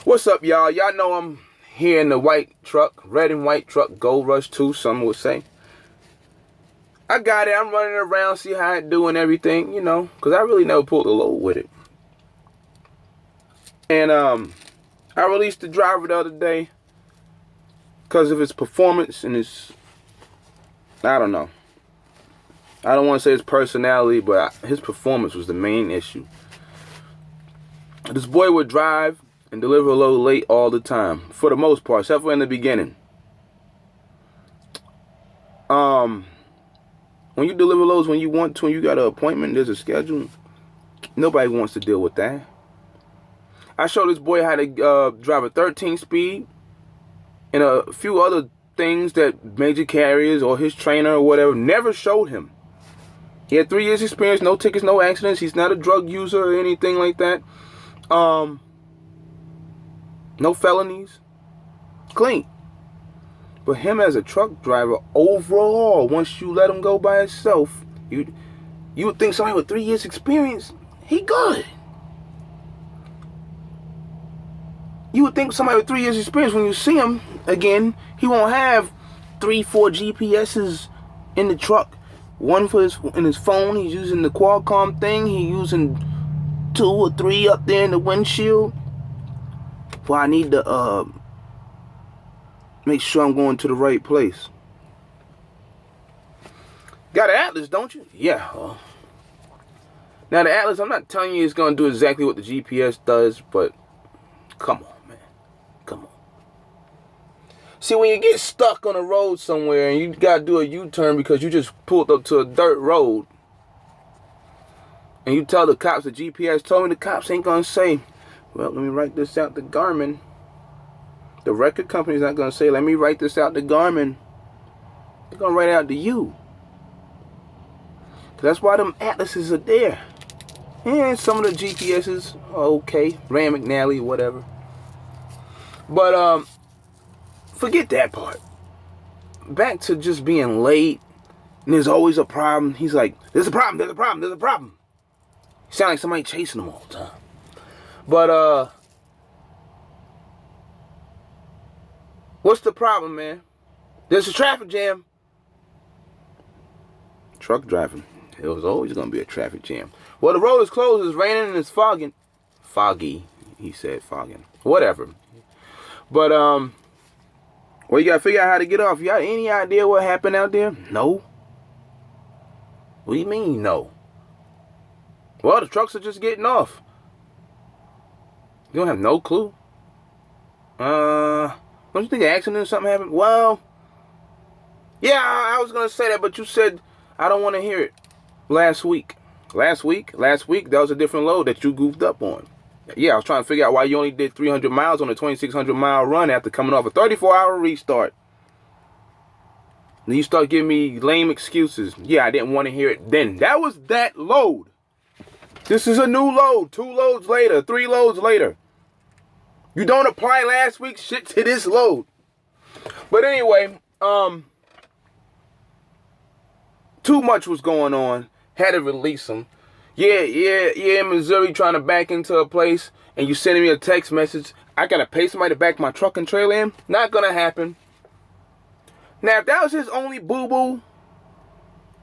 What's up, y'all? Y'all know I'm here in the white truck, red and white truck, Gold Rush 2, some would say. I got it. I'm running around, see how it do and everything, you know, because I really never pulled a load with it. And I released the driver the other day because of its performance and its, I don't know. I don't want to say his personality, but his performance was the main issue. This boy would drive and deliver a load late all the time, for the most part, except for in the beginning. When you deliver loads when you want to, and you got an appointment, there's a schedule, nobody wants to deal with that. I showed this boy how to drive a 13 speed and a few other things that major carriers or his trainer or whatever never showed him. He had 3 years experience, no tickets, no accidents. He's not a drug user or anything like that. No felonies. Clean. But him as a truck driver, overall, once you let him go by himself, you would think somebody with 3 years experience, he good. You would think somebody with 3 years experience, when you see him again, he won't have 3-4 GPSs in the truck. One for in his phone, he's using the Qualcomm thing. He's using 2 or 3 up there in the windshield. Well, I need to make sure I'm going to the right place. Got an Atlas, don't you? Yeah. Now the Atlas, I'm not telling you it's going to do exactly what the GPS does, but come on, man. Come on. See, when you get stuck on a road somewhere and you got to do a U-turn because you just pulled up to a dirt road, and you tell the cops the GPS told me, the cops ain't going to say, well, let me write this out to Garmin. The record company's not going to say, let me write this out to Garmin. They're going to write it out to you. That's why them Atlases are there. And some of the GPSs are okay. Rand McNally, whatever. But, forget that part. Back to just being late. And there's always a problem. He's like, there's a problem, there's a problem, there's a problem. You sound like somebody chasing him all the time. But, what's the problem, man? There's a traffic jam. Truck driving. It was always going to be a traffic jam. Well, the road is closed. It's raining and it's fogging. Foggy. He said fogging. Whatever. But, well, you got to figure out how to get off. You got any idea what happened out there? No. What do you mean, no? Well, the trucks are just getting off. You don't have no clue? Don't you think an accident or something happened? Well, yeah, I was going to say that, but you said I don't want to hear it last week. Last week, that was a different load that you goofed up on. Yeah, I was trying to figure out why you only did 300 miles on a 2,600-mile run after coming off a 34-hour restart. Then you start giving me lame excuses. Yeah, I didn't want to hear it then. That was that load. This is a new load. 2 loads later, 3 loads later. You don't apply last week's shit to this load. But anyway, too much was going on. Had to release them. Yeah, Missouri trying to back into a place and you sending me a text message. I got to pay somebody to back my truck and trailer in. Not going to happen. Now, if that was his only boo-boo,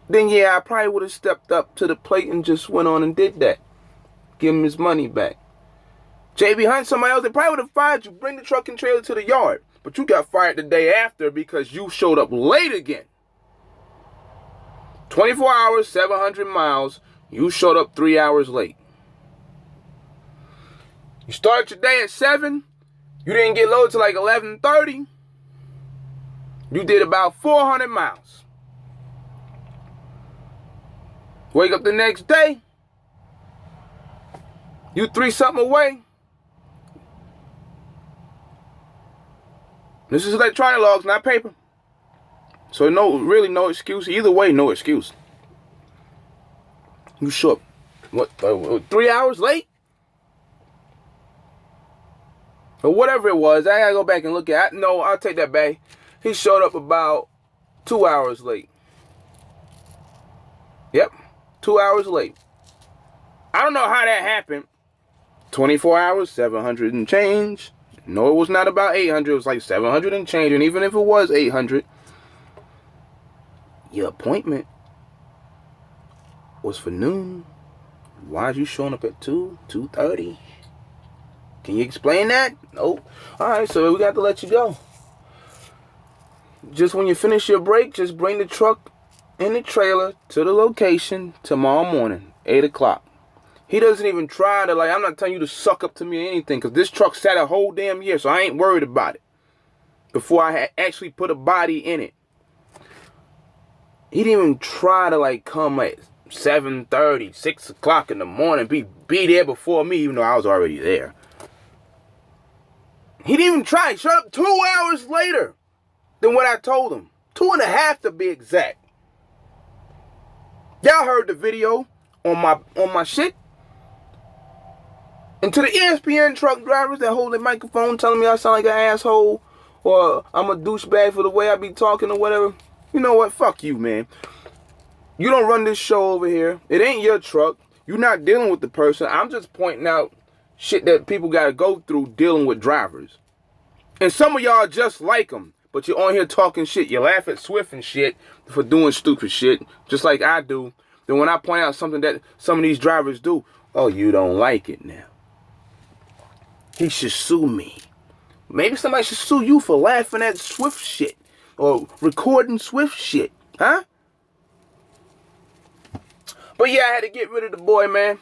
then yeah, I probably would have stepped up to the plate and just went on and did that. Give him his money back. JB Hunt, somebody else, they probably would have fired you. Bring the truck and trailer to the yard. But you got fired the day after because you showed up late again. 24 hours, 700 miles. You showed up 3 hours late. You start your day at 7. You didn't get loaded till like 11:30. You did about 400 miles. Wake up the next day. You 3-something away. This is electronic logs, not paper. So really no excuse. Either way, no excuse. You show up, what, 3 hours late? Or whatever it was. I gotta go back and look at it. No, I'll take that back. He showed up about 2 hours late. Yep, 2 hours late. I don't know how that happened. 24 hours, 700 and change. No, it was not about 800. It was like 700 and change. And even if it was 800, your appointment was for noon. Why are you showing up at 2:30? Can you explain that? Nope. Alright, so we got to let you go. Just when you finish your break, just bring the truck and the trailer to the location tomorrow morning, 8 o'clock. He doesn't even try to, like, I'm not telling you to suck up to me or anything, because this truck sat a whole damn year, so I ain't worried about it. Before I had actually put a body in it. He didn't even try to, like, come at 7:30, 6 o'clock in the morning, be there before me, even though I was already there. He didn't even try. He showed up 2 hours later than what I told him. 2.5 to be exact. Y'all heard the video on my shit. And to the ESPN truck drivers that hold the microphone telling me I sound like an asshole or I'm a douchebag for the way I be talking or whatever, you know what? Fuck you, man. You don't run this show over here. It ain't your truck. You're not dealing with the person. I'm just pointing out shit that people got to go through dealing with drivers. And some of y'all just like them, but you're on here talking shit. You laugh at Swift and shit for doing stupid shit, just like I do. Then when I point out something that some of these drivers do, oh, you don't like it now. He should sue me. Maybe somebody should sue you for laughing at Swift shit or recording Swift shit, huh? But yeah, I had to get rid of the boy, man.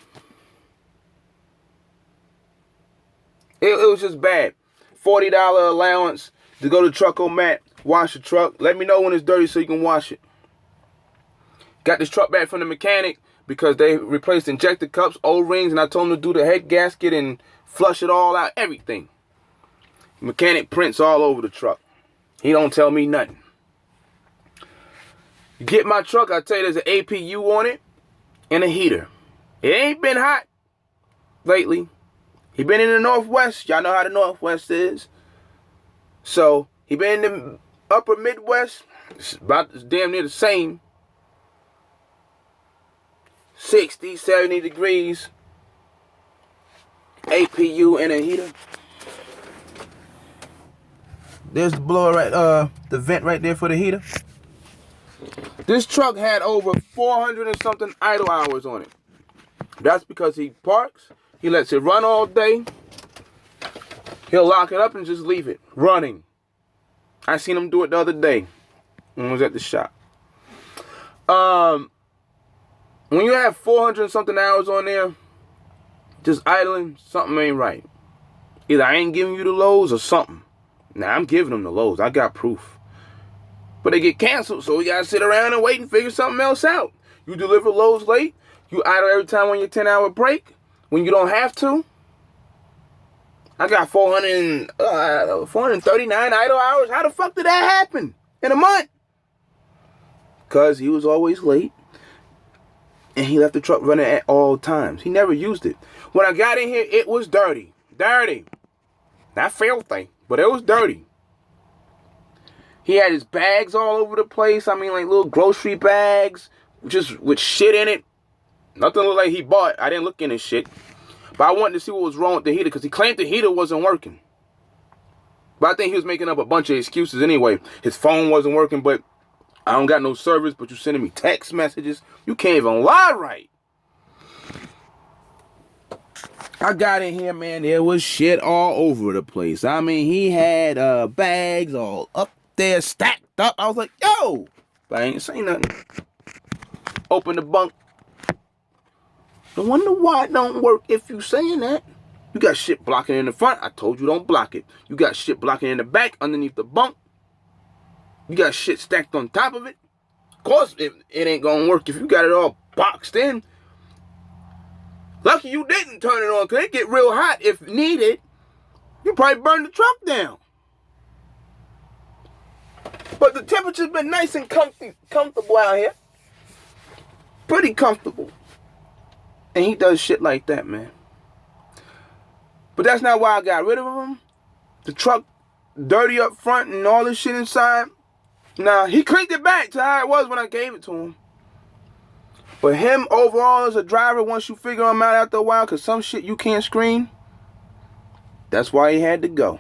It was just bad. $40 allowance to go to Truck-O-Mat, wash the truck. Let me know when it's dirty so you can wash it. Got this truck back from the mechanic because they replaced injector cups, O-rings, and I told them to do the head gasket and flush it all out, everything. Mechanic prints all over the truck. He don't tell me nothing. You get my truck, I tell you there's an APU on it and a heater. It ain't been hot lately. He been in the Northwest. Y'all know how the Northwest is. So, he been in the upper Midwest. It's damn near the same. 60, 70 degrees. APU and a heater. There's the blower right, the vent right there for the heater. This truck had over 400 and something idle hours on it. That's because he parks, he lets it run all day. He'll lock it up and just leave it running. I seen him do it the other day when I was at the shop. When you have 400 and something hours on there, just idling, something ain't right. Either I ain't giving you the loads or something. Now, I'm giving them the loads. I got proof. But they get canceled, so we got to sit around and wait and figure something else out. You deliver loads late. You idle every time on your 10-hour break when you don't have to. I got 439 idle hours. How the fuck did that happen in a month? Because he was always late. And he left the truck running at all times. He never used it. When I got in here, it was dirty. Dirty. Not filthy, but it was dirty. He had his bags all over the place. I mean, like little grocery bags, just with shit in it. Nothing looked like he bought. I didn't look in his shit. But I wanted to see what was wrong with the heater because he claimed the heater wasn't working. But I think he was making up a bunch of excuses anyway. His phone wasn't working, but I don't got no service, but you sending me text messages. You can't even lie right. I got in here, man. There was shit all over the place. I mean, he had bags all up there, stacked up. I was like, yo. But I ain't saying nothing. Open the bunk. I wonder why it don't work if you saying that. You got shit blocking in the front. I told you don't block it. You got shit blocking in the back underneath the bunk. You got shit stacked on top of it. Of course, it ain't gonna work if you got it all boxed in. Lucky you didn't turn it on, because it get real hot if needed. You probably burn the truck down. But the temperature's been nice and comfortable out here. Pretty comfortable. And he does shit like that, man. But that's not why I got rid of him. The truck dirty up front and all this shit inside. Nah, he cleaned it back to how it was when I gave it to him. But him overall as a driver, once you figure him out after a while, because some shit you can't screen, that's why he had to go.